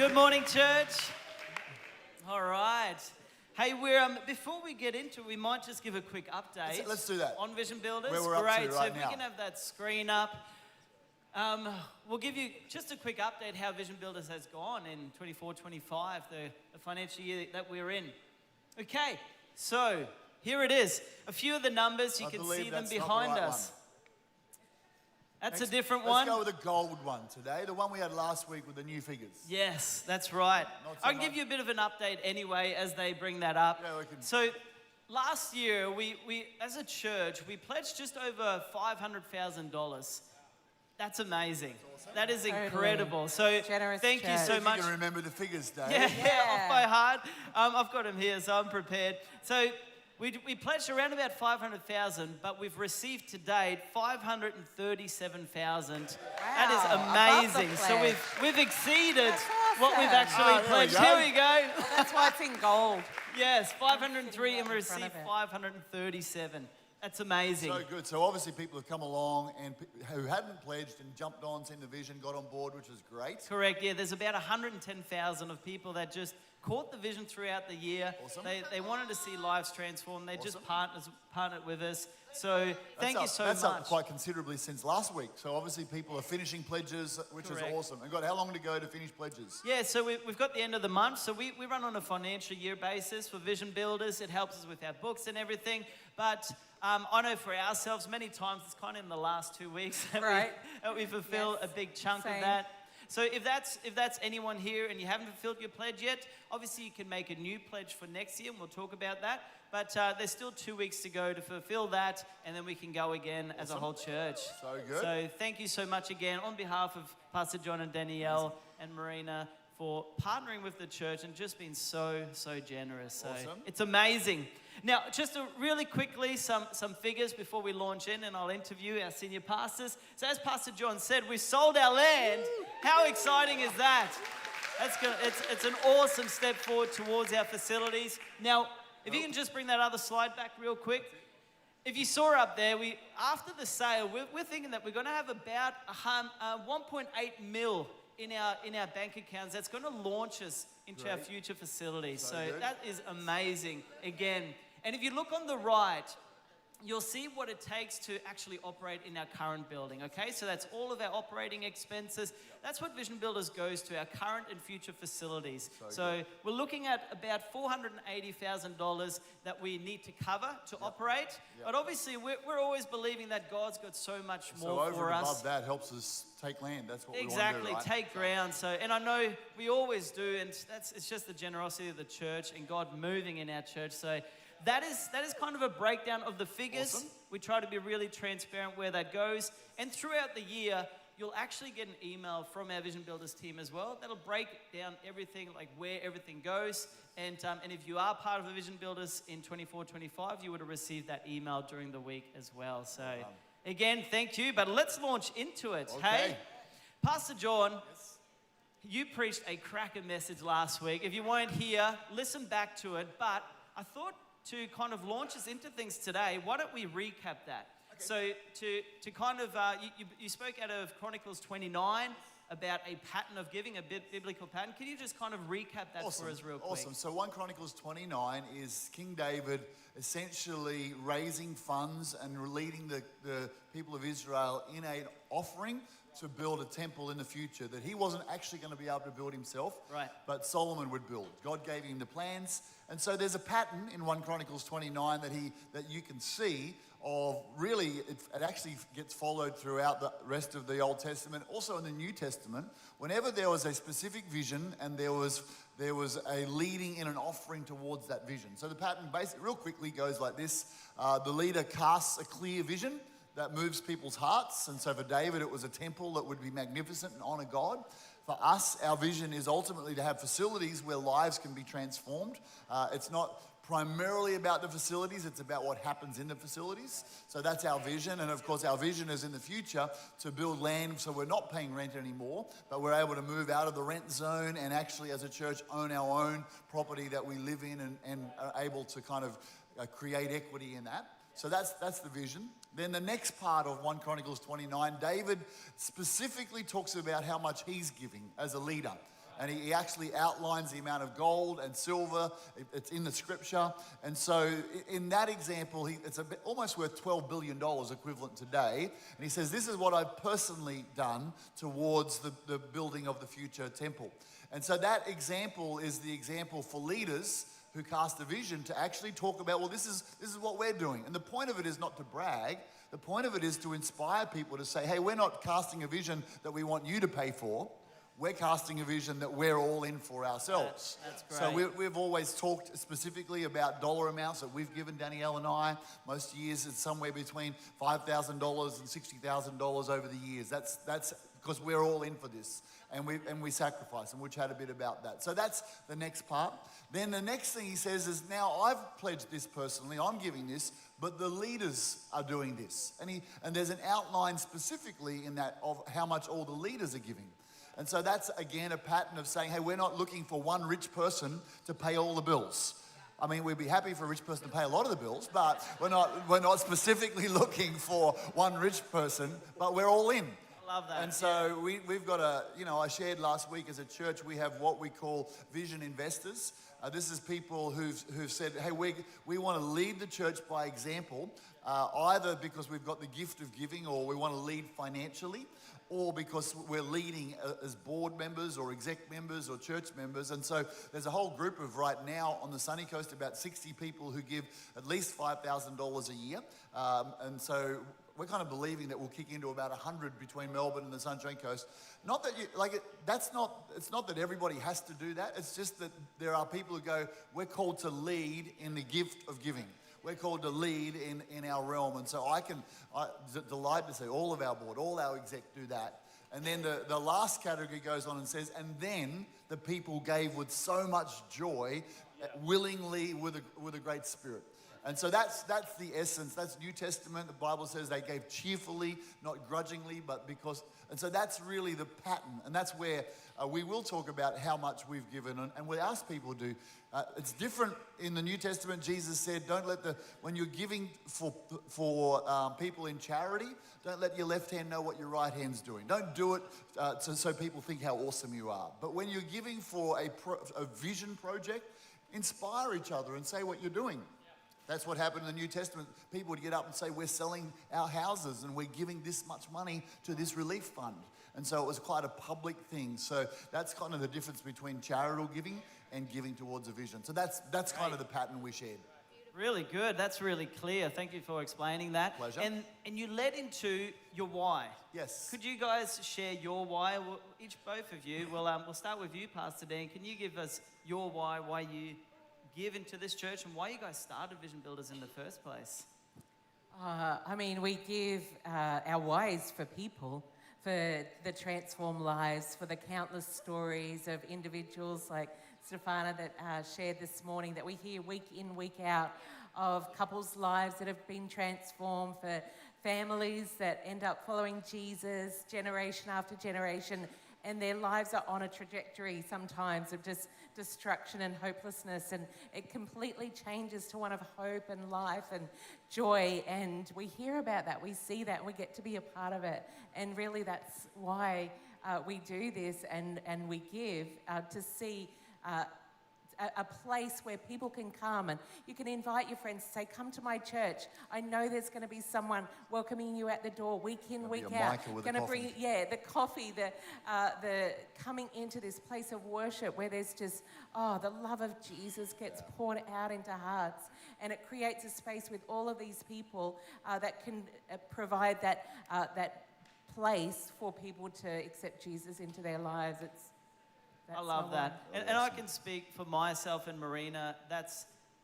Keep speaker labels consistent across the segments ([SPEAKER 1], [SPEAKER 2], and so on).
[SPEAKER 1] Good morning, church. All right. Hey, before we get into it, we might just give a quick update.
[SPEAKER 2] Let's do that.
[SPEAKER 1] On Vision Builders.
[SPEAKER 2] Where we're up to
[SPEAKER 1] Great.
[SPEAKER 2] right
[SPEAKER 1] So if
[SPEAKER 2] now.
[SPEAKER 1] we can have that screen up. We'll give you just a quick update how Vision Builders has gone in 24-25, the financial year that we're in. Okay, so here it is. A few of the numbers, you can see them behind us. That's a different one.
[SPEAKER 2] Let's go with the gold one today, the one we had last week with the new figures.
[SPEAKER 1] Yes, that's right. I can
[SPEAKER 2] much.
[SPEAKER 1] give you a bit of an update anyway as they bring that up.
[SPEAKER 2] Yeah, we can.
[SPEAKER 1] So last year, we as a church, we pledged just over $500,000. That's amazing. Awesome. That is incredible. So
[SPEAKER 3] Generous
[SPEAKER 1] thank you
[SPEAKER 3] church.
[SPEAKER 1] so much.
[SPEAKER 2] You can remember the figures, Dave.
[SPEAKER 1] Yeah, off by heart. I've got them here, so I'm prepared. So we pledged around about 500,000, but we've received to date 537,000.
[SPEAKER 3] Wow,
[SPEAKER 1] that is amazing. So we've exceeded what we've actually pledged. Here we go.
[SPEAKER 3] Well, that's why it's in gold.
[SPEAKER 1] Yes, 503 and we received 537. That's amazing.
[SPEAKER 2] So good. So obviously people have come along and who hadn't pledged and jumped on, seen the vision, got on board, which was great.
[SPEAKER 1] Correct. Yeah, there's about 110,000 of people that just caught the vision throughout the year.
[SPEAKER 2] Awesome.
[SPEAKER 1] They wanted to see lives transformed. They just partnered with us. So thank you so
[SPEAKER 2] that's
[SPEAKER 1] much.
[SPEAKER 2] Up quite considerably since last week. So obviously people are finishing pledges, which
[SPEAKER 1] Correct.
[SPEAKER 2] is awesome. We've got how long to go to finish pledges?
[SPEAKER 1] Yeah, so we've got the end of the month. So we run on a financial year basis for Vision Builders. It helps us with our books and everything. But I know for ourselves, many times it's kind of in the last 2 weeks that we fulfill a big chunk of that. So if that's anyone here and you haven't fulfilled your pledge yet, obviously you can make a new pledge for next year, and we'll talk about that. But there's still 2 weeks to go to fulfill that, and then we can go again as a whole church.
[SPEAKER 2] So good.
[SPEAKER 1] So thank you so much again on behalf of Pastor John and Danielle and Marina for partnering with the church and just being so generous. So it's amazing. Now, just really quickly, some figures before we launch in, and I'll interview our senior pastors. So as Pastor John said, we sold our land. How exciting is that? That's good. It's an awesome step forward towards our facilities. Now, if you can just bring that other slide back real quick. If you saw up there, after the sale, we're thinking that we're going to have about 1.8 mil in our bank accounts. That's going to launch us into our future facilities. So that is amazing again. And if you look on the right, you'll see what it takes to actually operate in our current building, okay? So that's all of our operating expenses. That's what Vision Builders goes to, our current and future facilities. So we're looking at about $480,000 that we need to cover to operate. But obviously, we're always believing that God's got so much more for us. So over and above
[SPEAKER 2] that helps us take land. That's what we want to do,
[SPEAKER 1] Exactly,
[SPEAKER 2] right?
[SPEAKER 1] take ground. So, and I know we always do, and it's just the generosity of the church and God moving in our church. So that is kind of a breakdown of the figures.
[SPEAKER 2] Awesome.
[SPEAKER 1] We try to be really transparent where that goes. And throughout the year, you'll actually get an email from our Vision Builders team as well. That'll break down everything, like where everything goes. And if you are part of the Vision Builders in 24-25, you would have received that email during the week as well. So again, thank you. But let's launch into it.
[SPEAKER 2] Okay.
[SPEAKER 1] Hey, Pastor John, you preached a cracker message last week. If you weren't here, listen back to it. But I thought to kind of launch us into things today, why don't we recap that? Okay. So to kind of, you spoke out of Chronicles 29 about a pattern of giving, a biblical pattern. Can you just kind of recap that for us real quick?
[SPEAKER 2] Awesome. So 1 Chronicles 29 is King David essentially raising funds and leading the people of Israel in an offering to build a temple in the future that he wasn't actually going to be able to build himself, but Solomon would build. God gave him the plans. And so there's a pattern in 1 Chronicles 29 that you can see of really, it actually gets followed throughout the rest of the Old Testament, also in the New Testament. Whenever there was a specific vision and there was a leading in an offering towards that vision. So the pattern basically, real quickly, goes like this. The leader casts a clear vision that moves people's hearts. And so for David, it was a temple that would be magnificent and honor God. For us, our vision is ultimately to have facilities where lives can be transformed. It's not primarily about the facilities, it's about what happens in the facilities. So that's our vision. And of course, our vision is in the future to build land so we're not paying rent anymore, but we're able to move out of the rent zone and actually as a church own our own property that we live in and are able to kind of create equity in that. So that's the vision. Then the next part of 1 Chronicles 29, David specifically talks about how much he's giving as a leader. And he actually outlines the amount of gold and silver. It's in the scripture. And so in that example, it's almost worth $12 billion equivalent today. And he says, this is what I've personally done towards the building of the future temple. And so that example is the example for leaders who cast a vision to actually talk about, well, this is what we're doing. And the point of it is not to brag. The point of it is to inspire people to say, hey, we're not casting a vision that we want you to pay for. We're casting a vision that we're all in for ourselves.
[SPEAKER 1] That's great.
[SPEAKER 2] So we've always talked specifically about dollar amounts that we've given, Danielle and I. Most years it's somewhere between $5,000 and $60,000 over the years. That's because we're all in for this. And we sacrifice, and we'll chat a bit about that. So that's the next part. Then the next thing he says is, now I've pledged this personally, I'm giving this, but the leaders are doing this. And there's an outline specifically in that of how much all the leaders are giving. And so that's, again, a pattern of saying, hey, we're not looking for one rich person to pay all the bills. I mean, we'd be happy for a rich person to pay a lot of the bills, but we're not specifically looking for one rich person, but we're all in.
[SPEAKER 1] Love that.
[SPEAKER 2] And so we've got I shared last week as a church, we have what we call vision investors. This is people who've said, hey, we want to lead the church by example, either because we've got the gift of giving or we want to lead financially, or because we're leading as board members or exec members or church members. And so there's a whole group of, right now on the Sunny Coast, about 60 people who give at least $5,000 a year. And so we're kind of believing that we'll kick into about 100 between Melbourne and the Sunshine Coast. Not that it's not that everybody has to do that. It's just that there are people who go, we're called to lead in the gift of giving. We're called to lead in our realm. And so I delight to say all of our board, all our exec do that. And then the last category goes on and says, and then the people gave with so much joy, willingly, with a great spirit. And so that's the essence. That's New Testament. The Bible says they gave cheerfully, not grudgingly, but because. And so that's really the pattern. And that's where we will talk about how much we've given. And we ask people to. It's different in the New Testament. Jesus said, don't let when you're giving for people in charity, don't let your left hand know what your right hand's doing. Don't do it so people think how awesome you are. But when you're giving for a vision project, inspire each other and say what you're doing. That's what happened in the New Testament. People would get up and say, we're selling our houses and we're giving this much money to this relief fund. And so it was quite a public thing. So that's kind of the difference between charitable giving and giving towards a vision. So that's kind of the pattern we shared.
[SPEAKER 1] Really good. That's really clear. Thank you for explaining that.
[SPEAKER 2] Pleasure.
[SPEAKER 1] And you led into your why.
[SPEAKER 2] Yes.
[SPEAKER 1] Could you guys share your why? Well, both of you. We'll start with you, Pastor Dan. Can you give us your why you give into this church, and why you guys started Vision Builders in the first place?
[SPEAKER 3] We give our whys for people, for the transformed lives, for the countless stories of individuals like Stefana that shared this morning that we hear week in, week out, of couples' lives that have been transformed, for families that end up following Jesus generation after generation, and their lives are on a trajectory sometimes of just destruction and hopelessness, and it completely changes to one of hope and life and joy. And we hear about that, we see that, and we get to be a part of it. And really that's why we do this, and we give to see a place where people can come, and you can invite your friends to say, come to my church. I know there's going to be someone welcoming you at the door week in, week out. Going to bring, the coffee, the coming into this place of worship where there's just, the love of Jesus gets poured out into hearts, and it creates a space with all of these people that can provide that place for people to accept Jesus into their lives.
[SPEAKER 1] I love that. And I can speak for myself and Marina.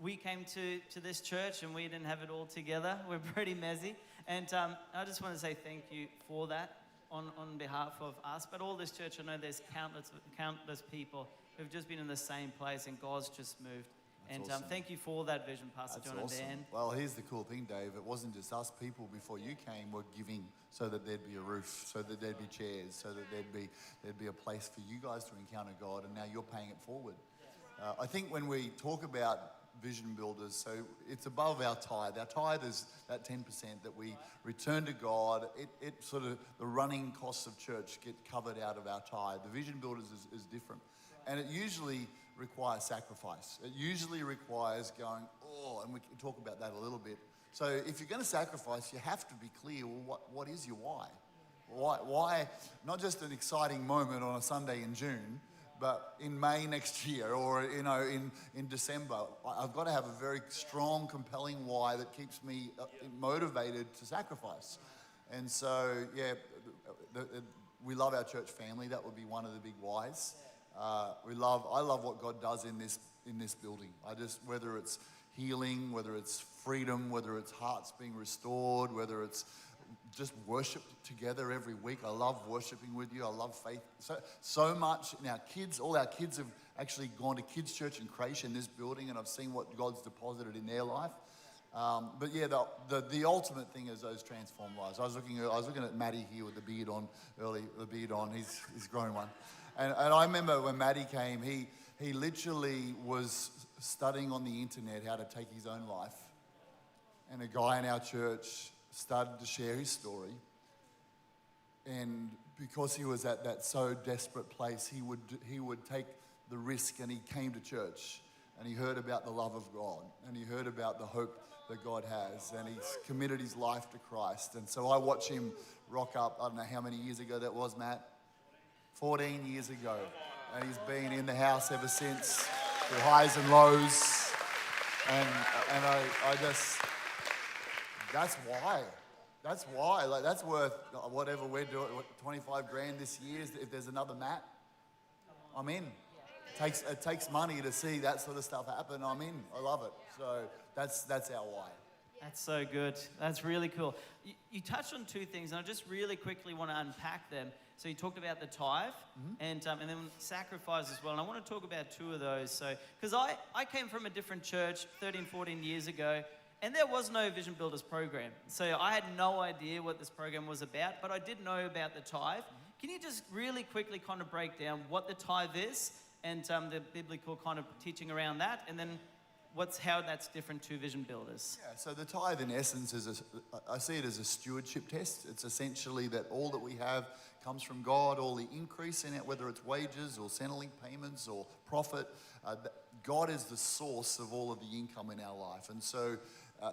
[SPEAKER 1] We came to this church and we didn't have it all together. We're pretty messy. And I just want to say thank you for that on behalf of us. But all this church, I know there's countless people who've just been in the same place, and God's just moved.
[SPEAKER 2] That's
[SPEAKER 1] and
[SPEAKER 2] awesome.
[SPEAKER 1] Thank you for that vision, Pastor
[SPEAKER 2] That's
[SPEAKER 1] John
[SPEAKER 2] awesome.
[SPEAKER 1] and Dan.
[SPEAKER 2] Well, here's the cool thing, Dave. It wasn't just us. People before you came were giving so that there'd be a roof, so that there'd be chairs, so that there'd be a place for you guys to encounter God, and now you're paying it forward. I think when we talk about vision builders, so it's above our tithe. Our tithe is that 10% that we return to God. It sort of, the running costs of church get covered out of our tithe. The vision builders is different. and it usually requires sacrifice. It usually requires going, and we can talk about that a little bit. So if you're going to sacrifice, you have to be clear, well, what is your why? Why, not just an exciting moment on a Sunday in June, but in May next year, or in December. I've got to have a very strong, compelling why that keeps me motivated to sacrifice. And so, we love our church family. That would be one of the big whys. I love what God does in this building. Whether it's healing, whether it's freedom, whether it's hearts being restored, whether it's just worship together every week. I love worshiping with you. I love faith so much. And all our kids have actually gone to kids' church and creche in this building, and I've seen what God's deposited in their life. But yeah, the ultimate thing is those transformed lives. I was looking at Maddie here with the beard on early. The beard on. He's grown one, and I remember when Maddie came, he literally was studying on the internet how to take his own life, and a guy in our church started to share his story, and because he was at that so desperate place, he would take the risk, and he came to church, and he heard about the love of God, and he heard about the hope that God has, and he's committed his life to Christ. And so I watch him rock up. I don't know how many years ago that was, Matt. 14 years ago, and he's been in the house ever since, through highs and lows, and I just. That's why. Like, that's worth whatever we're doing. 25 grand this year. If there's another Matt, I'm in. It takes money to see that sort of stuff happen. I'm in. I love it. So that's our why.
[SPEAKER 1] That's so good. That's really cool. You touched on two things, and I just really quickly want to unpack them. So you talked about the tithe, and then sacrifice as well. And I want to talk about two of those. So because I came from a different church 13, 14 years ago, and there was no Vision Builders program. So I had no idea what this program was about, but I did know about the tithe. Can you just really quickly kind of break down what the tithe is and the biblical kind of teaching around that, and then how that's different to Vision Builders?
[SPEAKER 2] Yeah, so the tithe in essence I see it as a stewardship test. It's essentially that all that we have comes from God, all the increase in it, whether it's wages or Centrelink payments or profit. God is the source of all of the income in our life. And so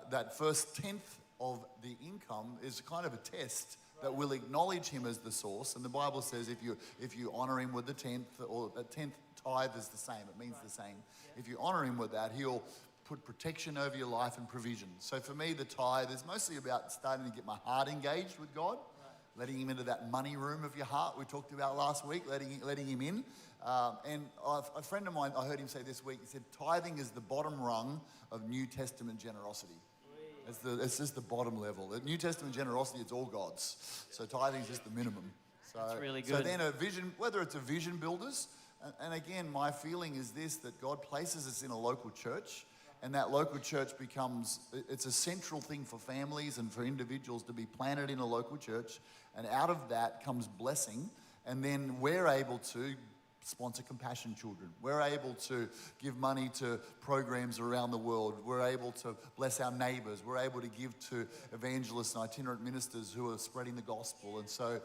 [SPEAKER 2] that first tenth of the income is kind of a test that will acknowledge him as the source. And the Bible says if you honor him with the tenth, or a tenth tithe is the same, it means the same. If you honor him with that, he'll put protection over your life and provision. So for me, the tithe is mostly about starting to get my heart engaged with God, letting him into that money room of your heart we talked about last week, letting him in. And a friend of mine, I heard him say this week, he said, tithing is the bottom rung of New Testament generosity. It's just the bottom level. The New Testament generosity, it's all God's. So tithing is just the minimum.
[SPEAKER 1] That's really good.
[SPEAKER 2] So then whether it's a Vision Builders, and again, my feeling is this, that God places us in a local church, and that local church it's a central thing for families and for individuals to be planted in a local church, and out of that comes blessing, and then we're able to sponsor compassion children. We're able to give money to programs around the world. We're able to bless our neighbors. We're able to give to evangelists and itinerant ministers who are spreading the gospel. And so,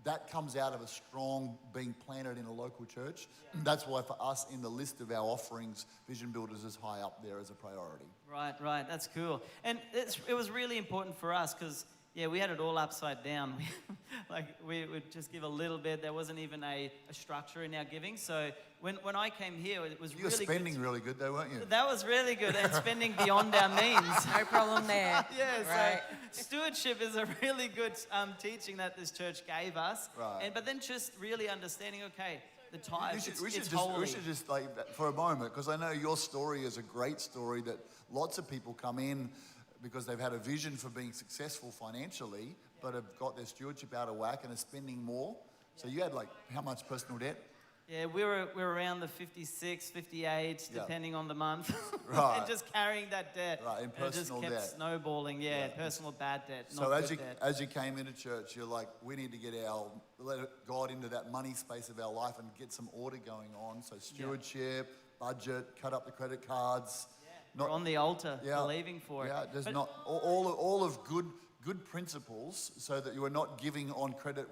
[SPEAKER 2] that comes out of a strong being planted in a local church. That's why for us in the list of our offerings, Vision Builders is high up there as a priority.
[SPEAKER 1] Right. That's cool. And it was really important for us because, we had it all upside down. We would just give a little bit. There wasn't even a structure in our giving. So when I came here, it was really good.
[SPEAKER 2] You were spending really good though, weren't you?
[SPEAKER 1] That was really good, and spending beyond our means.
[SPEAKER 3] No problem there.
[SPEAKER 1] Right. So stewardship is a really good teaching that this church gave us.
[SPEAKER 2] Right.
[SPEAKER 1] But then just really understanding, okay, the tithe, it's
[SPEAKER 2] holy. We should just, for a moment, because I know your story is a great story that lots of people come in because they've had a vision for being successful financially, but have got their stewardship out of whack and are spending more. So you had how much personal debt?
[SPEAKER 1] Yeah, we're around the 56, 58, depending on the month.
[SPEAKER 2] Right.
[SPEAKER 1] And just carrying that debt.
[SPEAKER 2] Right, in personal
[SPEAKER 1] debt. It just kept snowballing, personal bad debt.
[SPEAKER 2] So as you came into church, you're like, we need to let God into that money space of our life and get some order going on. So stewardship, budget, cut up the credit cards.
[SPEAKER 1] We're on the altar, believing for it.
[SPEAKER 2] Yeah, there's not all of good good principles so that you are not giving on credit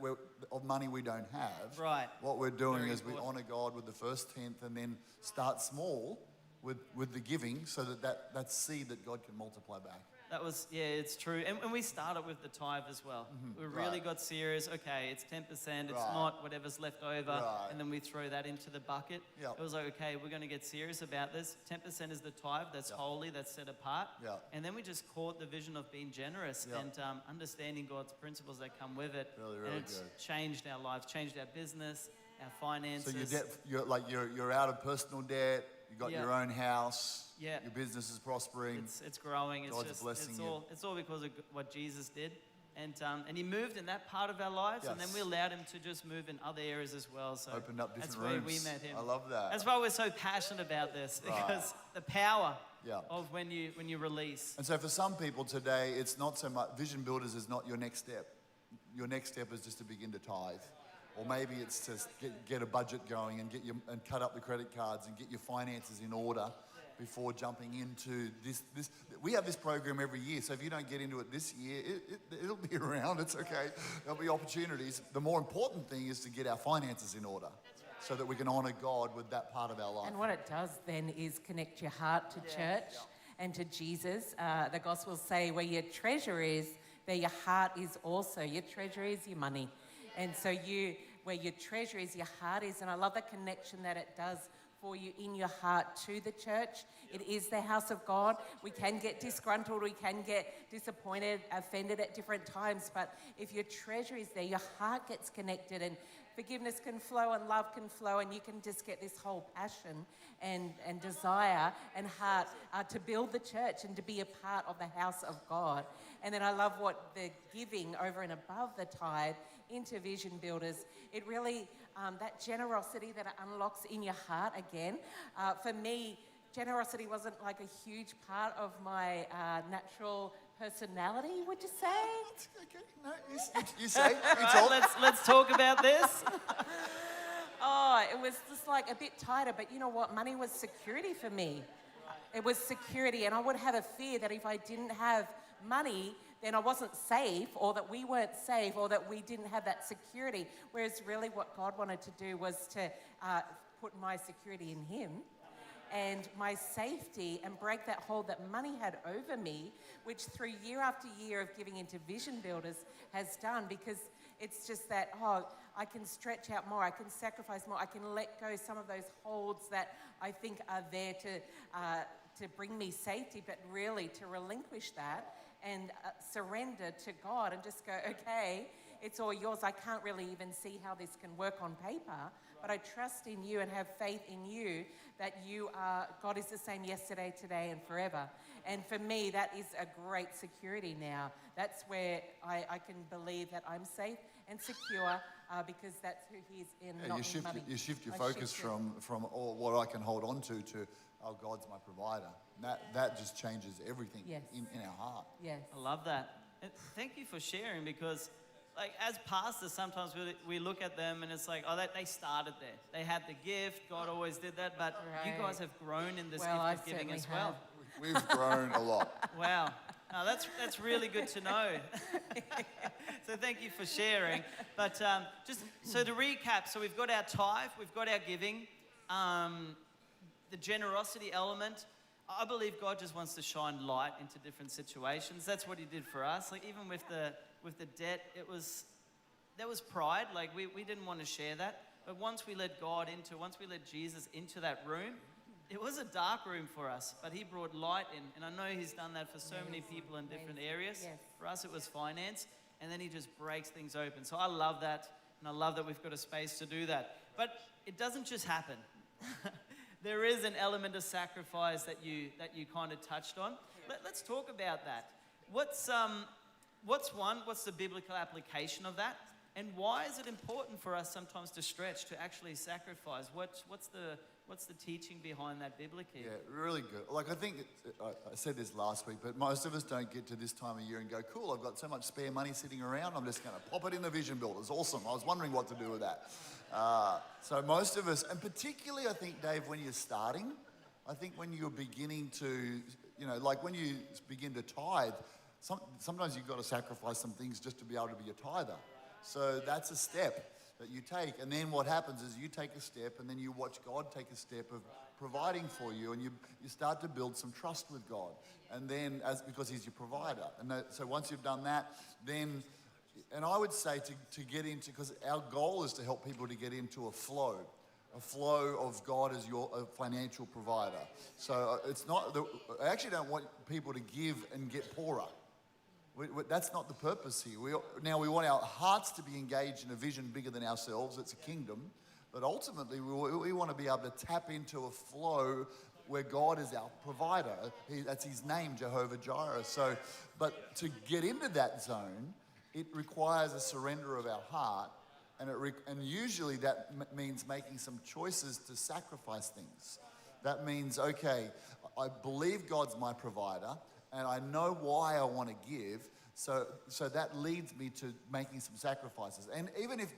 [SPEAKER 2] of money we don't have.
[SPEAKER 1] Right.
[SPEAKER 2] What we're doing
[SPEAKER 1] Very
[SPEAKER 2] is we
[SPEAKER 1] important.
[SPEAKER 2] honour God with the first tenth and then start small with the giving so that seed that God can multiply back.
[SPEAKER 1] That was, yeah, it's true. And we started with the tithe as well. We really got serious. Okay, it's 10%. It's not whatever's left over.
[SPEAKER 2] Right.
[SPEAKER 1] And then we throw that into the bucket.
[SPEAKER 2] Yep.
[SPEAKER 1] It was like, okay, we're going to get serious about this. 10% is the tithe. That's holy. That's set apart.
[SPEAKER 2] Yep.
[SPEAKER 1] And then we just caught the vision of being generous
[SPEAKER 2] Yep.
[SPEAKER 1] and understanding God's principles that come with it.
[SPEAKER 2] Really,
[SPEAKER 1] and
[SPEAKER 2] really
[SPEAKER 1] it's
[SPEAKER 2] good.
[SPEAKER 1] changed our lives, changed our business, our finances.
[SPEAKER 2] So you're out of personal debt. You got your own house.
[SPEAKER 1] Yeah.
[SPEAKER 2] Your business is prospering.
[SPEAKER 1] It's growing. It's
[SPEAKER 2] God's
[SPEAKER 1] just
[SPEAKER 2] blessing you.
[SPEAKER 1] it's all because of what Jesus did, and He moved in that part of our lives, and then we
[SPEAKER 2] Yes.
[SPEAKER 1] allowed Him to just move in other areas as well. So
[SPEAKER 2] Opened up different
[SPEAKER 1] that's where
[SPEAKER 2] rooms.
[SPEAKER 1] we met Him.
[SPEAKER 2] I love that.
[SPEAKER 1] That's why we're so passionate about this, because the power
[SPEAKER 2] Yeah.
[SPEAKER 1] of when you release.
[SPEAKER 2] And so for some people today, it's not so much, Vision Builders is not your next step. Your next step is just to begin to tithe. Or maybe it's to get a budget going and and cut up the credit cards and get your finances in order before jumping into this. We have this program every year, so if you don't get into it this year, it'll be around, it's okay. There'll be opportunities. The more important thing is to get our finances in order so that we can honour God with that part of our life.
[SPEAKER 3] And what it does then is connect your heart to church and to Jesus. The Gospels say where your treasure is, there your heart is also. Your treasure is your money. And so where your treasure is, your heart is. And I love the connection that it does for you in your heart to the church. It is the house of God. We can get disgruntled, we can get disappointed, offended at different times, but if your treasure is there, your heart gets connected and forgiveness can flow and love can flow, and you can just get this whole passion and desire and heart to build the church and to be a part of the house of God. And then I love what the giving over and above the tithe into Vision Builders, it really, that generosity that it unlocks in your heart again. For me, generosity wasn't like a huge part of my natural personality, would you say?
[SPEAKER 2] Okay, no, you say. You
[SPEAKER 1] Right,
[SPEAKER 2] talk.
[SPEAKER 1] let's talk about this.
[SPEAKER 3] Oh, it was just like a bit tighter, but you know what? Money was security for me. It was security, and I would have a fear that if I didn't have money, then I wasn't safe, or that we weren't safe, or that we didn't have that security. Whereas really what God wanted to do was to put my security in Him and my safety, and break that hold that money had over me, which through year after year of giving into Vision Builders has done, because it's just that, I can stretch out more, I can sacrifice more, I can let go some of those holds that I think are there to bring me safety, but really to relinquish that and surrender to God and just go, okay, it's all yours. I can't really even see how this can work on paper, but I trust in you and have faith in you that you are, God is the same yesterday, today, and forever. And for me, that is a great security now. That's where I can believe that I'm safe and secure because that's who He is in, not in money.
[SPEAKER 2] You shift your
[SPEAKER 3] I
[SPEAKER 2] focus
[SPEAKER 3] shift it.
[SPEAKER 2] from all what I can hold on to, oh, God's my provider. And that just changes everything
[SPEAKER 3] Yes.
[SPEAKER 2] in our heart.
[SPEAKER 3] Yes.
[SPEAKER 1] I love that. And thank you for sharing, because like as pastors, sometimes we look at them and it's like, oh, they started there. They had the gift. God always did that. But you
[SPEAKER 3] Right.
[SPEAKER 1] guys have grown in this
[SPEAKER 3] Well, I
[SPEAKER 1] gift of giving
[SPEAKER 3] certainly
[SPEAKER 1] as well.
[SPEAKER 3] have.
[SPEAKER 2] We've grown a lot.
[SPEAKER 1] Wow. No, that's really good to know. So thank you for sharing. But just so to recap, so we've got our tithe, we've got our giving, the generosity element. I believe God just wants to shine light into different situations. That's what He did for us. Like even with the debt, there was pride. Like we didn't want to share that. But once we let Jesus into that room, it was a dark room for us, but He brought light in. And I know He's done that for so many people in different areas.
[SPEAKER 3] Yes.
[SPEAKER 1] For us, it was finance. And then He just breaks things open. So I love that. And I love that we've got a space to do that. But it doesn't just happen. There is an element of sacrifice that you kind of touched on. Let's talk about that. What's the biblical application of that? And why is it important for us sometimes to stretch, to actually sacrifice? What's the teaching behind that biblically?
[SPEAKER 2] Yeah, really good. Like I think, I said this last week, but most of us don't get to this time of year and go, cool, I've got so much spare money sitting around, I'm just going to pop it in the Vision Builders. Awesome. I was wondering what to do with that. So most of us, and particularly I think, Dave, when you're starting, I think when you're beginning to, like when you begin to tithe, sometimes you've got to sacrifice some things just to be able to be a tither. So that's a step that you take. And then what happens is you take a step and then you watch God take a step of providing for you, and you start to build some trust with God. And then, because he's your provider. And so once you've done that, then, and I would say to get into, because our goal is to help people to get into a flow of God as your financial provider. So it's not, I actually don't want people to give and get poorer. That's not the purpose here. We want our hearts to be engaged in a vision bigger than ourselves. It's a kingdom. But ultimately, we want to be able to tap into a flow where God is our provider. That's his name, Jehovah Jireh. So, but to get into that zone, it requires a surrender of our heart. And usually that means making some choices to sacrifice things. That means, okay, I believe God's my provider, and I know why I want to give, so that leads me to making some sacrifices. And even if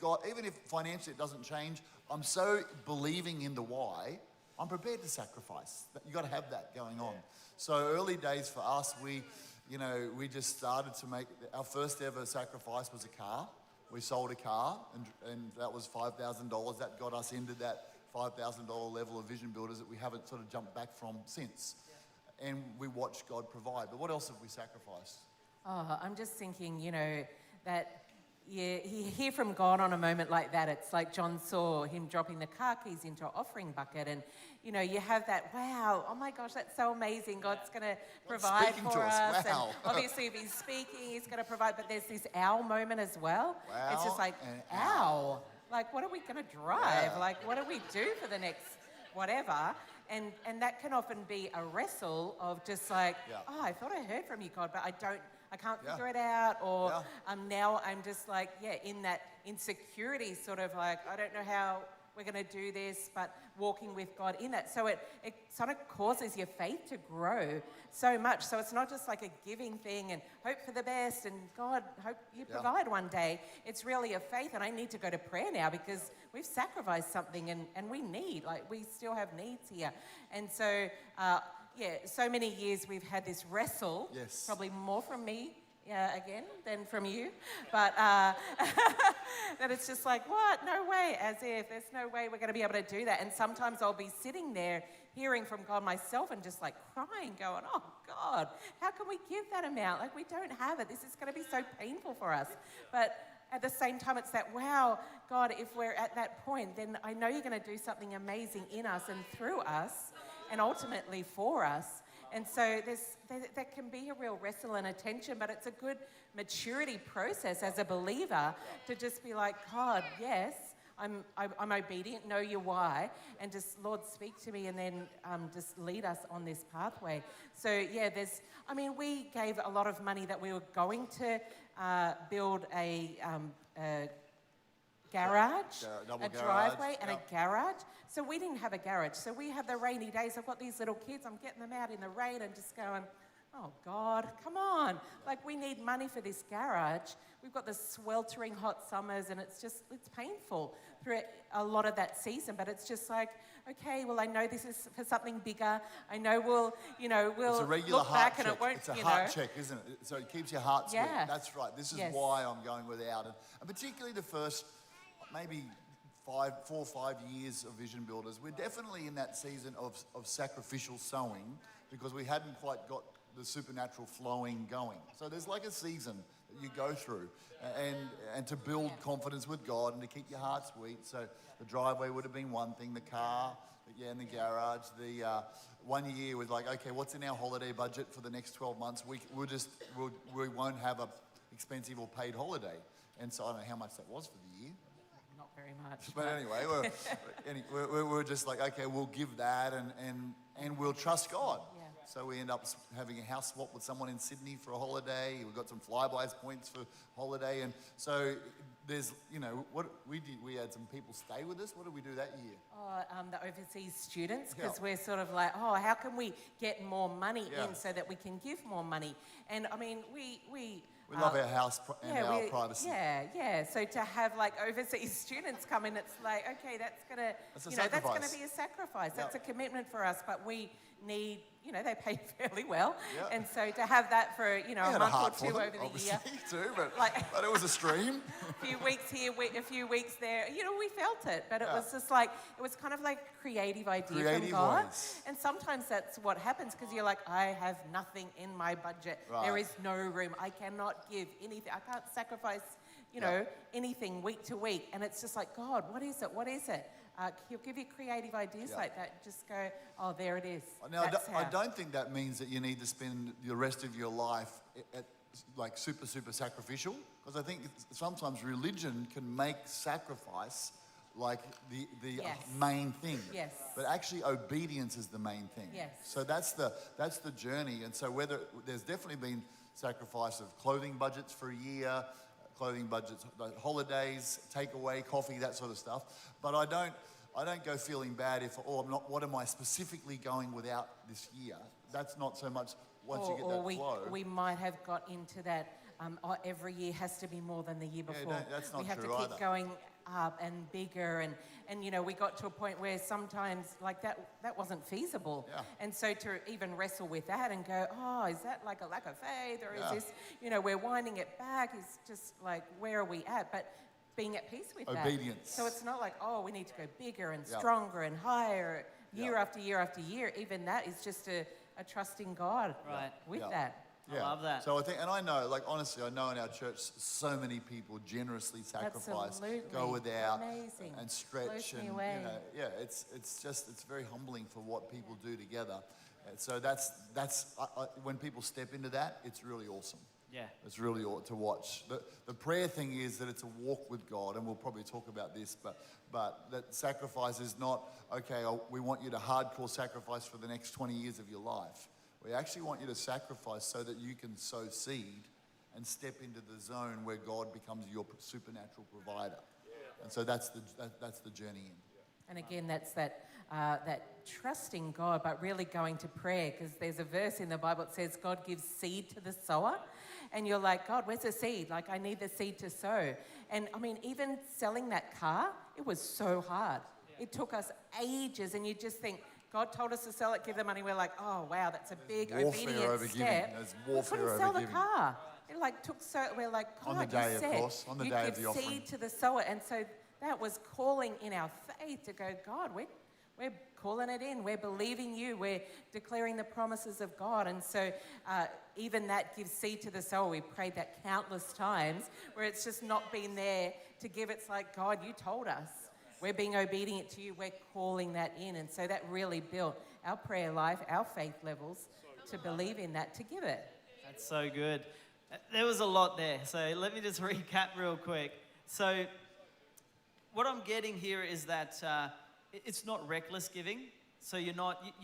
[SPEAKER 2] financially it doesn't change, I'm so believing in the why, I'm prepared to sacrifice. You've got to have that going on. So early days for us, we just started to make, our first ever sacrifice was a car. We sold a car, and that was $5,000. That got us into that $5,000 level of vision builders that we haven't sort of jumped back from since. And we watched God provide. But what else have we sacrificed?
[SPEAKER 3] Oh, I'm just thinking, that you hear from God on a moment like that. It's like John saw him dropping the car keys into an offering bucket, and you have that, wow, oh my gosh, that's so amazing. God's going to provide for us.
[SPEAKER 2] Wow.
[SPEAKER 3] And obviously, if he's speaking, he's going to provide. But there's this ow moment as well.
[SPEAKER 2] Wow,
[SPEAKER 3] it's just like, ow. Like, what are we going to drive?
[SPEAKER 2] Yeah.
[SPEAKER 3] Like, what do we do for the next whatever? And that can often be a wrestle of just like, oh, I thought I heard from you, God, but I can't figure it out. Or now I'm just like, in that insecurity, sort of like, I don't know how we're going to do this, but walking with God in that. So it sort of causes your faith to grow so much. So it's not just like a giving thing and hope for the best and God, hope you provide one day. It's really a faith, and I need to go to prayer now because we've sacrificed something and we still have needs here. And so, so many years we've had this wrestle, probably more from me again than from you, but that it's just like, what? No way, as if there's no way we're going to be able to do that. And sometimes I'll be sitting there hearing from God myself and just like crying, going, oh God, how can we give that amount? Like, we don't have it. This is going to be so painful for us. But at the same time, it's that, wow, God, if we're at that point, then I know you're going to do something amazing in us and through us and ultimately for us. And so there can be a real wrestle and a tension, but it's a good maturity process as a believer to just be like, God, yes, I'm obedient, know your why, and just, Lord, speak to me, and then just lead us on this pathway. So, we gave a lot of money that we were going to build a garage, a driveway and a garage. So we didn't have a garage. So we have the rainy days. I've got these little kids. I'm getting them out in the rain and just going, oh God, come on. Like, we need money for this garage. We've got the sweltering hot summers, and it's painful through a lot of that season. But it's just like, okay, well, I know this is for something bigger. I know we'll
[SPEAKER 2] it's a regular
[SPEAKER 3] look
[SPEAKER 2] heart
[SPEAKER 3] back
[SPEAKER 2] check.
[SPEAKER 3] and it won't,
[SPEAKER 2] it's a heart check, isn't it? So it keeps your heart sweet. That's right. This is why I'm going without it. And particularly the first maybe 4 or 5 years of Vision Builders, we're definitely in that season of sacrificial sowing because we hadn't quite got the supernatural flowing going. So there's like a season that you go through and to build confidence with God and to keep your heart sweet. So the driveway would have been one thing, the car, in the garage. The 1 year was like, okay, what's in our holiday budget for the next 12 months? We won't have a expensive or paid holiday. And so I don't know how much that was for the year.
[SPEAKER 3] Not very much.
[SPEAKER 2] But anyway, we're just like, okay, we'll give that and we'll trust God.
[SPEAKER 3] Yeah.
[SPEAKER 2] So we end up having a house swap with someone in Sydney for a holiday. We've got some flybys points for holiday. And so there's, what we did, we had some people stay with us. What did we do that year?
[SPEAKER 3] The overseas students, because we're sort of like, how can we get more money in so that we can give more money? And I mean, we
[SPEAKER 2] We love our house and our privacy.
[SPEAKER 3] Yeah. So to have like overseas students come in, it's like, okay, that's gonna,
[SPEAKER 2] That's a
[SPEAKER 3] that's
[SPEAKER 2] sacrifice.
[SPEAKER 3] going to be a sacrifice. That's a commitment for us, but we need, they pay fairly well, and so to have that for a month or two over the year,
[SPEAKER 2] too, but it was a stream.
[SPEAKER 3] a few weeks here, a few weeks there, we felt it, but it was just like, it was kind of like a creative idea from God, and sometimes that's what happens because you're like, I have nothing in my budget.
[SPEAKER 2] Right.
[SPEAKER 3] There is no room. I cannot give anything. I can't sacrifice, anything week to week, and it's just like, God, what is it? What is it? He'll give you creative ideas like that. Just go, oh, there it is.
[SPEAKER 2] Now, I don't think that means that you need to spend the rest of your life like super sacrificial, because I think sometimes religion can make sacrifice like the main thing.
[SPEAKER 3] Yes.
[SPEAKER 2] But actually obedience is the main thing.
[SPEAKER 3] Yes.
[SPEAKER 2] So that's the journey. And so there's definitely been sacrifice of clothing budgets for a year, clothing budgets, like holidays, takeaway, coffee, that sort of stuff. But I don't go feeling bad if, what am I specifically going without this year? That's not so much once you get that flow.
[SPEAKER 3] We might have got into that, every year has to be more than the year before.
[SPEAKER 2] No, that's not
[SPEAKER 3] we have
[SPEAKER 2] true
[SPEAKER 3] to keep
[SPEAKER 2] either.
[SPEAKER 3] going up and bigger, and we got to a point where sometimes like that wasn't feasible.
[SPEAKER 2] Yeah.
[SPEAKER 3] And so to even wrestle with that and go, oh, is that like a lack of faith, or is this, we're winding it back, is just like, where are we at? But being at peace with that.
[SPEAKER 2] Obedience.
[SPEAKER 3] So it's not like, oh, we need to go bigger and stronger and higher year after year after year. Even that is just a trusting God with that.
[SPEAKER 1] I love that.
[SPEAKER 2] So I think, and I know, like honestly, I know in our church so many people generously sacrifice,
[SPEAKER 3] Absolutely.
[SPEAKER 2] go without,
[SPEAKER 3] Amazing.
[SPEAKER 2] and stretch,
[SPEAKER 3] Blows me
[SPEAKER 2] and
[SPEAKER 3] away.
[SPEAKER 2] it's very humbling for what people do together. And so that's when people step into that, it's really awesome.
[SPEAKER 1] Yeah.
[SPEAKER 2] It's really to watch. The prayer thing is that it's a walk with God, and we'll probably talk about this, but that sacrifice is not, okay, we want you to hardcore sacrifice for the next 20 years of your life. We actually want you to sacrifice so that you can sow seed and step into the zone where God becomes your supernatural provider. And so that's the journey in.
[SPEAKER 3] And again, that's that trusting God, but really going to prayer, because there's a verse in the Bible that says God gives seed to the sower. And you're like, God, where's the seed? Like, I need the seed to sow. And I mean, even selling that car, it was so hard. It took us ages, and you just think, God told us to sell it, give the money. We're like, oh, wow, that's a big obedient step.
[SPEAKER 2] There's
[SPEAKER 3] We
[SPEAKER 2] warfare
[SPEAKER 3] couldn't
[SPEAKER 2] over
[SPEAKER 3] sell the
[SPEAKER 2] giving.
[SPEAKER 3] car. It like took so, we're like, God,
[SPEAKER 2] On the day,
[SPEAKER 3] you
[SPEAKER 2] of
[SPEAKER 3] said
[SPEAKER 2] course, on the
[SPEAKER 3] you
[SPEAKER 2] day of
[SPEAKER 3] give
[SPEAKER 2] the offering.
[SPEAKER 3] seed to the sower. And so that was calling in our faith to go, God, we're calling it in. We're believing you. We're declaring the promises of God. And so even that gives seed to the sower. We prayed that countless times where it's just not been there to give. It's like, God, you told us. We're being obedient to you. We're calling that in. And so that really built our prayer life, our faith levels, to believe in that, to give it.
[SPEAKER 1] That's so good. There was a lot there. So let me just recap real quick. So what I'm getting here is that it's not reckless giving. So you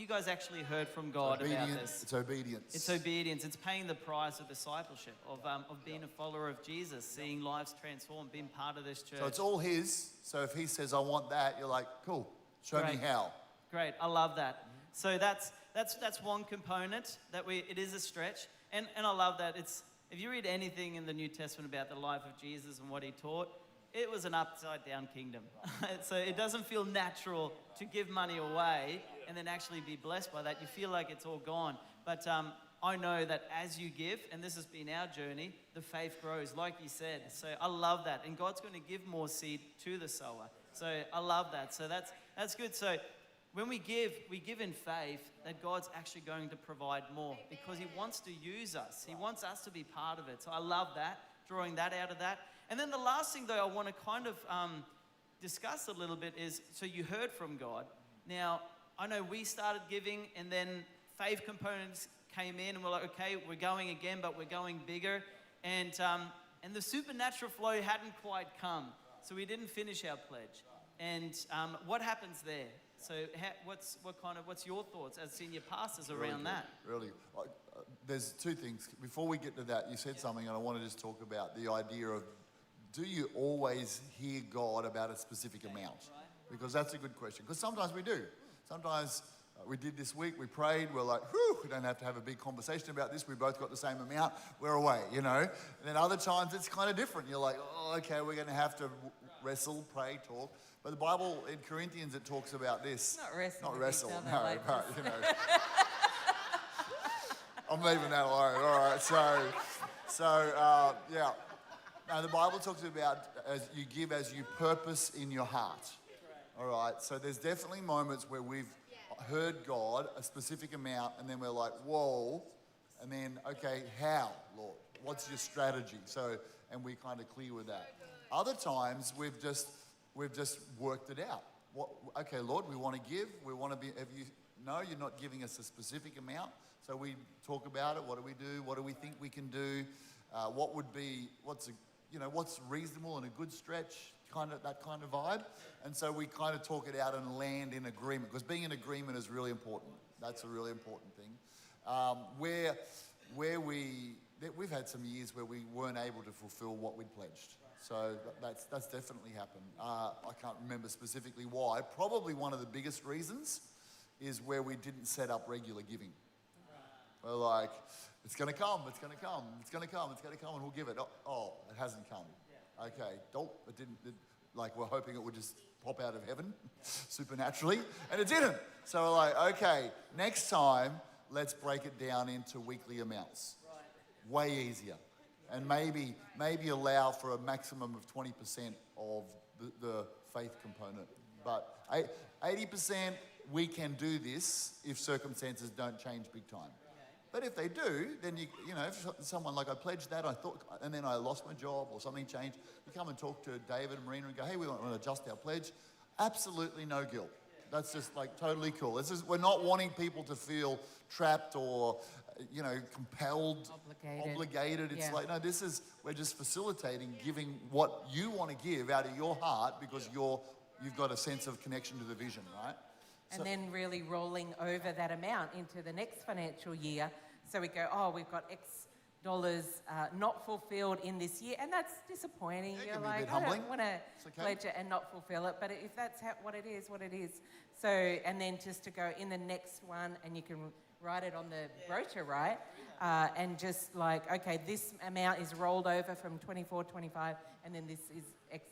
[SPEAKER 1] guys actually heard from God about this.
[SPEAKER 2] It's obedience.
[SPEAKER 1] It's obedience. It's paying the price of discipleship, of being a follower of Jesus, seeing lives transformed, being part of this church.
[SPEAKER 2] So it's all his. So if he says, I want that, you're like, cool, show me how.
[SPEAKER 1] Great, I love that. So that's one component that it is a stretch. And I love that. If you read anything in the New Testament about the life of Jesus and what he taught, it was an upside down kingdom. So it doesn't feel natural to give money away and then actually be blessed by that. You feel like it's all gone. But I know that as you give, and this has been our journey, the faith grows, like you said. So I love that. And God's going to give more seed to the sower. So I love that. So that's good. So when we give in faith that God's actually going to provide more because he wants to use us. He wants us to be part of it. So I love that, drawing that out of that. And then the last thing, though, I want to kind of discuss a little bit is, so you heard from God. Now, I know we started giving, and then faith components came in, and we're like, okay, we're going again, but we're going bigger. And the supernatural flow hadn't quite come, so we didn't finish our pledge. And what happens there? So what's your thoughts as senior pastors around that?
[SPEAKER 2] Really, there's two things. Before we get to that, you said something, and I want to just talk about the idea of, do you always hear God about a specific amount? Because that's a good question. Because sometimes we do. Sometimes we did this week. We prayed. We're like, whew, we don't have to have a big conversation about this. We both got the same amount. We're away, you know. And then other times it's kind of different. You're like, oh, okay, we're going to have to wrestle, pray, talk. But the Bible in Corinthians, it talks about this.
[SPEAKER 3] Not
[SPEAKER 2] wrestle,
[SPEAKER 3] each other
[SPEAKER 2] no,
[SPEAKER 3] like
[SPEAKER 2] but,
[SPEAKER 3] this.
[SPEAKER 2] you know. I'm leaving that alone. All right, yeah. Now, the Bible talks about as you give as you purpose in your heart. All right, so there's definitely moments where we've heard God a specific amount, and then we're like, whoa, and then, okay, how, Lord? What's your strategy? So, and we kind of clear with that. Other times, we've just worked it out. Okay, Lord, we want to give. We want to be. No, you're not giving us a specific amount. So we talk about it. What do we do? What do we think we can do? What's reasonable and a good stretch? That kind of vibe. And so we kind of talk it out and land in agreement, because being in agreement is really important. That's a really important thing. We've had some years where we weren't able to fulfill what we'd pledged. So that's definitely happened. I can't remember specifically why. Probably one of the biggest reasons is where we didn't set up regular giving. We're like, it's going to come, it's going to come, it's going to come, it's going to come, and we'll give it. Oh, it hasn't come. Okay, it didn't. We're hoping it would just pop out of heaven supernaturally, and it didn't. So we're like, okay, next time, let's break it down into weekly amounts. Way easier. And maybe allow for a maximum of 20% of the faith component. But 80%, we can do this if circumstances don't change big time. But if they do, then you know, if someone like I pledged that, and then I lost my job or something changed, you come and talk to David and Marina and go, hey, we want to adjust our pledge. Absolutely no guilt. That's just like totally cool. We're not wanting people to feel trapped or, compelled, obligated. It's like, no, we're just facilitating giving what you want to give out of your heart, because you've got a sense of connection to the vision, right?
[SPEAKER 3] And then really rolling over that amount into the next financial year. So we go, we've got X dollars not fulfilled in this year, and that's disappointing.
[SPEAKER 2] Yeah,
[SPEAKER 3] You're
[SPEAKER 2] can be a
[SPEAKER 3] like,
[SPEAKER 2] bit
[SPEAKER 3] I
[SPEAKER 2] humbling.
[SPEAKER 3] don't want to pledge it and not fulfill it, but if that's what it is, what it is. So, and then just to go in the next one, and you can write it on the brochure, right? And just like, okay, this amount is rolled over from 24, 25, and then this is X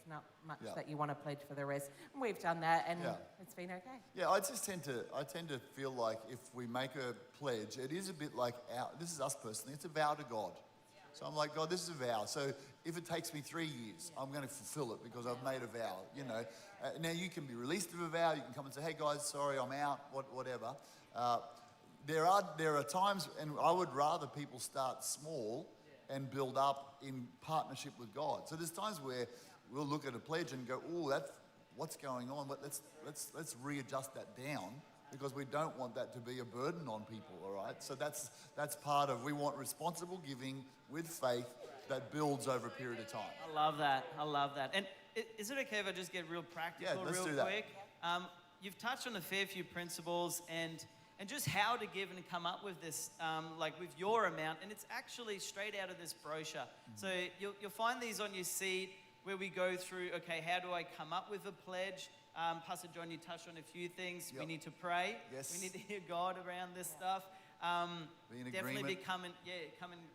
[SPEAKER 3] much that you want to pledge for the rest. And we've done that, and it's been okay.
[SPEAKER 2] Yeah, I tend to feel like if we make a pledge, it is a bit like this is us personally, it's a vow to God. So I'm like, God, this is a vow. So if it takes me 3 years, I'm going to fulfill it because I've made a vow, you know. Now you can be released of a vow, you can come and say, hey guys, sorry, I'm out, whatever. There are times, and I would rather people start small and build up in partnership with God. So there's times where we'll look at a pledge and go, oh, that's what's going on. But let's readjust that down, because we don't want that to be a burden on people. All right. So that's part of, we want responsible giving with faith that builds over a period of time.
[SPEAKER 1] I love that. And is it okay if I just get real practical,
[SPEAKER 2] let's
[SPEAKER 1] real
[SPEAKER 2] do that.
[SPEAKER 1] quick? You've touched on a fair few principles and just how to give and come up with this, like with your amount, and it's actually straight out of this brochure. So you'll find these on your seat where we go through, okay, how do I come up with a pledge? Pastor John, you touched on a few things. Yep. We need to pray.
[SPEAKER 2] Yes.
[SPEAKER 1] We need to hear God around this stuff. Definitely come in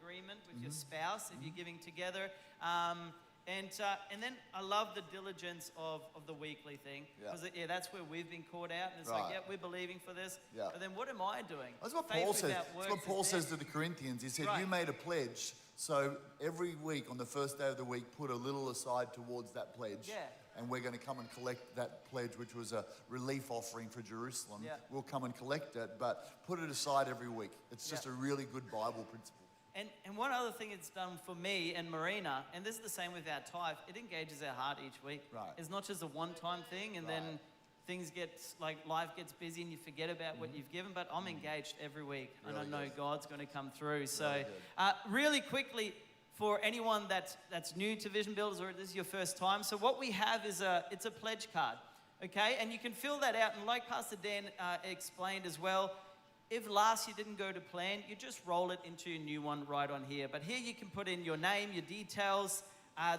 [SPEAKER 1] agreement with your spouse if you're giving together. And then I love the diligence of the weekly thing, because that's where we've been caught out, and it's like, we're believing for this, but then what am I doing?
[SPEAKER 2] That's what Paul says. That's what Paul says to the Corinthians. He said, you made a pledge, so every week on the first day of the week, put a little aside towards that pledge.
[SPEAKER 1] Yeah.
[SPEAKER 2] And we're going to come and collect that pledge, which was a relief offering for Jerusalem. Yeah. We'll come and collect it, but put it aside every week. It's just a really good Bible principle.
[SPEAKER 1] And one other thing it's done for me and Marina, and this is the same with our tithe, it engages our heart each week.
[SPEAKER 2] Right.
[SPEAKER 1] It's not just a one-time thing, and then things get, like life gets busy and you forget about what you've given, but I'm engaged every week, and I know God's going to come through. So really quickly, for anyone that's new to Vision Builders, or this is your first time, so what we have is it's a pledge card, okay? And you can fill that out, and like Pastor Dan explained as well, if last year didn't go to plan, you just roll it into a new one right on here. But here you can put in your name, your details,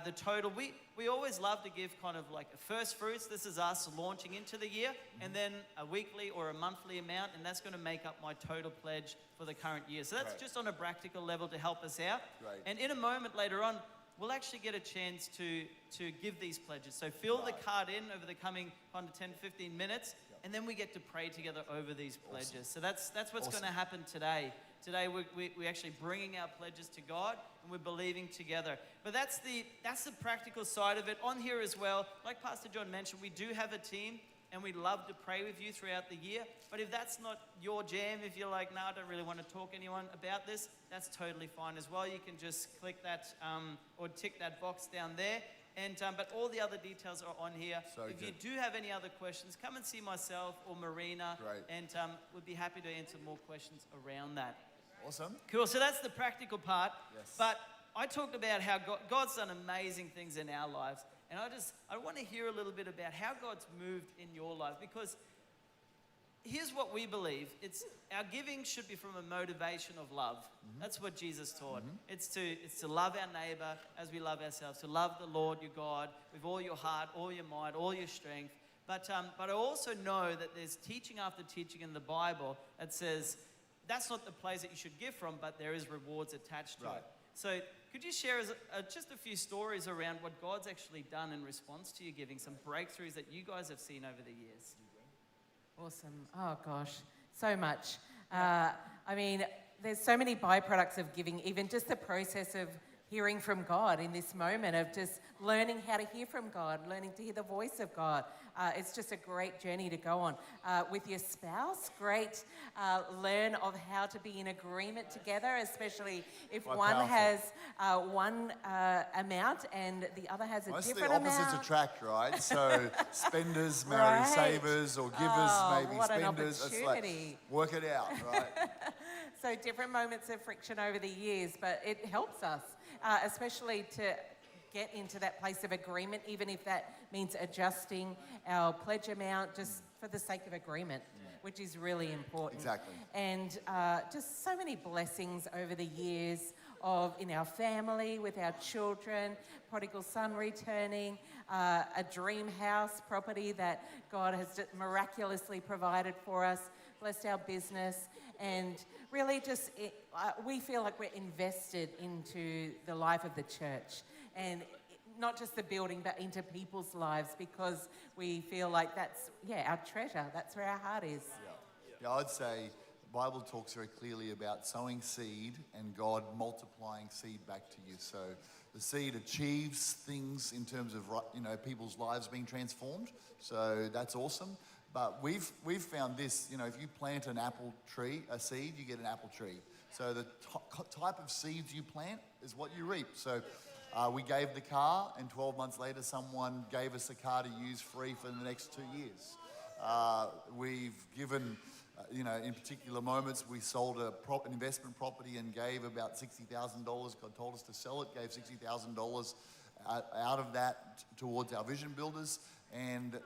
[SPEAKER 1] the total. we always love to give kind of like a first fruits. This is us launching into the year, and then a weekly or a monthly amount, and that's going to make up my total pledge for the current year. So that's just on a practical level to help us out.
[SPEAKER 2] Right.
[SPEAKER 1] And in a moment later on, we'll actually get a chance to give these pledges. So fill the card in over the coming kind of 10, 15 minutes, and then we get to pray together over these pledges. So that's what's going to happen today. Today we're actually bringing our pledges to God, and we're believing together. But that's the practical side of it. On here as well, like Pastor John mentioned, we do have a team, and we'd love to pray with you throughout the year. But if that's not your jam, if you're like, no, I don't really want to talk to anyone about this, that's totally fine as well. You can just click that or tick that box down there. And but all the other details are on here. If you do have any other questions, come and see myself or Marina, and we'd be happy to answer more questions around that.
[SPEAKER 2] Awesome.
[SPEAKER 1] Cool. So that's the practical part.
[SPEAKER 2] Yes.
[SPEAKER 1] But I talked about how God's done amazing things in our lives. And I want to hear a little bit about how God's moved in your life, because here's what we believe. It's our giving should be from a motivation of love. That's what Jesus taught. It's to love our neighbor as we love ourselves, to love the Lord your God with all your heart, all your mind, all your strength. But I also know that there's teaching after teaching in the Bible that says that's not the place that you should give from, but there is rewards attached to it. So could you share just a few stories around what God's actually done in response to your giving, some breakthroughs that you guys have seen over the years?
[SPEAKER 3] Awesome. Oh, gosh, so much. I mean, there's so many byproducts of giving, even just the process of hearing from God in this moment, of just learning how to hear from God, learning to hear the voice of God. It's just a great journey to go on. With your spouse, great. Learn of how to be in agreement together, especially if
[SPEAKER 2] Quite
[SPEAKER 3] one
[SPEAKER 2] powerful.
[SPEAKER 3] has one amount and the other has a
[SPEAKER 2] Most
[SPEAKER 3] different
[SPEAKER 2] of the
[SPEAKER 3] amount.
[SPEAKER 2] opposites attract, right? So spenders marry
[SPEAKER 3] Right.
[SPEAKER 2] savers, or givers maybe
[SPEAKER 3] what an
[SPEAKER 2] spenders. It's like,
[SPEAKER 3] opportunity.
[SPEAKER 2] work it out, right?
[SPEAKER 3] So different moments of friction over the years, but it helps us, especially to get into that place of agreement, even if that means adjusting our pledge amount just for the sake of agreement, which is really important.
[SPEAKER 2] Exactly.
[SPEAKER 3] And just so many blessings over the years in our family, with our children, prodigal son returning, a dream house property that God has just miraculously provided for us, blessed our business, and really just we feel like we're invested into the life of the church, and not just the building, but into people's lives, because we feel like that's our treasure. That's where our heart is.
[SPEAKER 2] Yeah, I'd say the Bible talks very clearly about sowing seed and God multiplying seed back to you. So the seed achieves things in terms of people's lives being transformed. So that's awesome. But we've found this, if you plant an apple tree, a seed, you get an apple tree. So the type of seeds you plant is what you reap. So we gave the car, and 12 months later, someone gave us a car to use free for the next 2 years. We've given, in particular moments, we sold an investment property and gave about $60,000. God told us to sell it, gave $60,000 out of that towards our vision builders. And,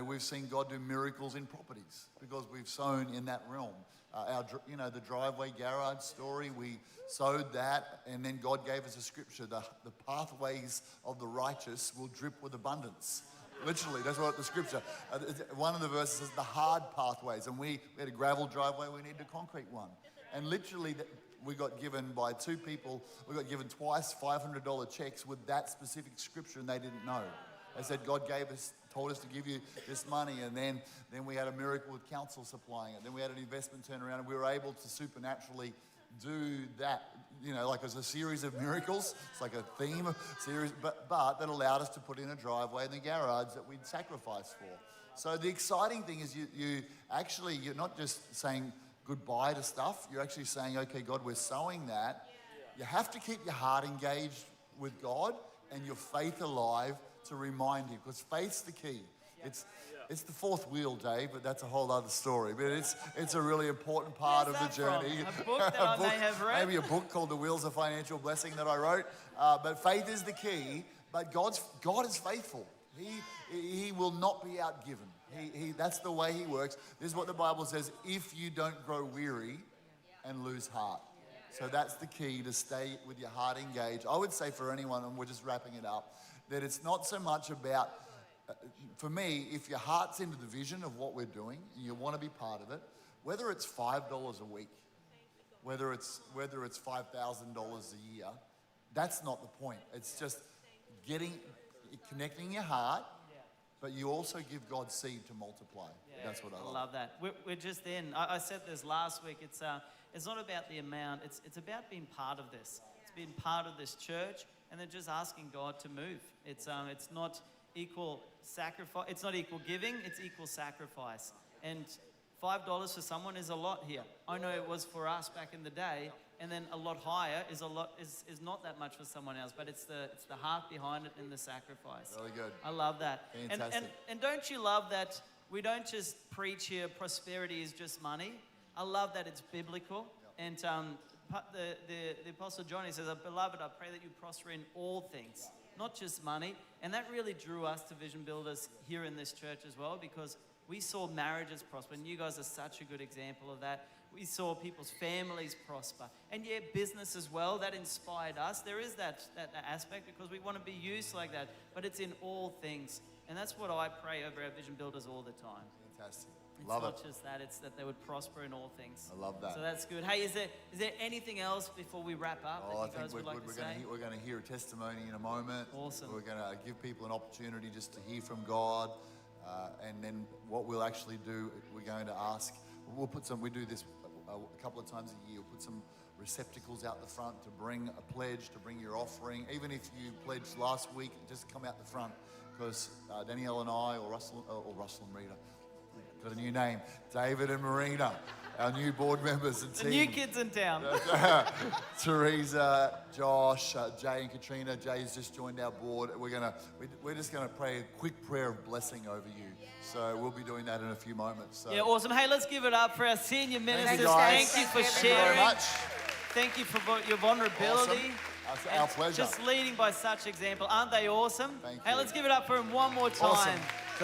[SPEAKER 2] we've seen God do miracles in properties because we've sown in that realm. The driveway garage story, we sowed that, and then God gave us a scripture, the pathways of the righteous will drip with abundance. Literally, that's what the scripture, one of the verses says the hard pathways, and we had a gravel driveway, we needed a concrete one. And literally, we got given by two people, we got given twice $500 checks with that specific scripture, and they didn't know. They said, God told us to give you this money, and then we had a miracle with council supplying it. Then we had an investment turnaround, and we were able to supernaturally do that, like as a series of miracles. It's like a theme series, but that allowed us to put in a driveway in the garage that we'd sacrificed for. So the exciting thing is you're not just saying goodbye to stuff, you're actually saying, okay, God, we're sowing that. You have to keep your heart engaged with God and your faith alive to remind Him, because faith's the key. It's the fourth wheel, Dave, but that's a whole other story. But it's a really important part of the journey.
[SPEAKER 1] A book that I may have read?
[SPEAKER 2] Maybe a book called The Wheels of Financial Blessing that I wrote. But faith is the key. But God is faithful. He will not be outgiven. That's the way He works. This is what the Bible says: if you don't grow weary and lose heart. So that's the key, to stay with your heart engaged. I would say for anyone, and we're just wrapping it up, that it's not so much about, for me, if your heart's into the vision of what we're doing and you want to be part of it, whether it's $5 a week, whether it's $5,000 a year, that's not the point. It's just connecting your heart, but you also give God seed to multiply.
[SPEAKER 1] Yeah,
[SPEAKER 2] that's what I love.
[SPEAKER 1] love that. We're just in. I said this last week. It's not about the amount. It's about being part of this. It's being part of this church, and then just asking God to move. It's not equal sacrifice. It's not equal giving. It's equal sacrifice. And $5 for someone is a lot here. I know it was for us back in the day, and then a lot higher is not that much for someone else. But it's the heart behind it and the sacrifice.
[SPEAKER 2] Really good.
[SPEAKER 1] I love that.
[SPEAKER 2] Fantastic.
[SPEAKER 1] And don't you love that we don't just preach here prosperity is just money? I love that it's biblical. And the Apostle John, he says, "Beloved, I pray that you prosper in all things, not just money." And that really drew us to Vision Builders here in this church as well, because we saw marriages prosper, and you guys are such a good example of that. We saw people's families prosper, and business as well. That inspired us. There is that aspect because we want to be used like that, but it's in all things, and that's what I pray over our Vision Builders all the time.
[SPEAKER 2] Fantastic.
[SPEAKER 1] It's
[SPEAKER 2] Love
[SPEAKER 1] not
[SPEAKER 2] it.
[SPEAKER 1] just that; it's that they would prosper in all things.
[SPEAKER 2] I love that.
[SPEAKER 1] So that's good. Hey, is there anything else before we wrap up that you guys would like to say?
[SPEAKER 2] We're going to hear a testimony in a moment.
[SPEAKER 1] Awesome.
[SPEAKER 2] We're going to give people an opportunity just to hear from God. And then what we'll actually do, we're going to ask, we do this a couple of times a year, we'll put some receptacles out the front to bring a pledge, to bring your offering. Even if you pledged last week, just come out the front, because Danielle and I, or Russell and Rita, got a new name, David and Marina, our new board members and team.
[SPEAKER 1] The new kids in town.
[SPEAKER 2] Teresa, Josh, Jay and Katrina. Jay's just joined our board. We're just gonna pray a quick prayer of blessing over you. So we'll be doing that in a few moments. So.
[SPEAKER 1] Yeah, awesome. Hey, let's give it up for our senior ministers.
[SPEAKER 2] guys.
[SPEAKER 1] Thank you for
[SPEAKER 2] Thank you very
[SPEAKER 1] sharing.
[SPEAKER 2] much.
[SPEAKER 1] Thank you for your vulnerability.
[SPEAKER 2] Awesome. Our pleasure.
[SPEAKER 1] Just leading by such example. Aren't they awesome?
[SPEAKER 2] Thank
[SPEAKER 1] Hey,
[SPEAKER 2] you.
[SPEAKER 1] let's give it up for them one more time.
[SPEAKER 2] Awesome.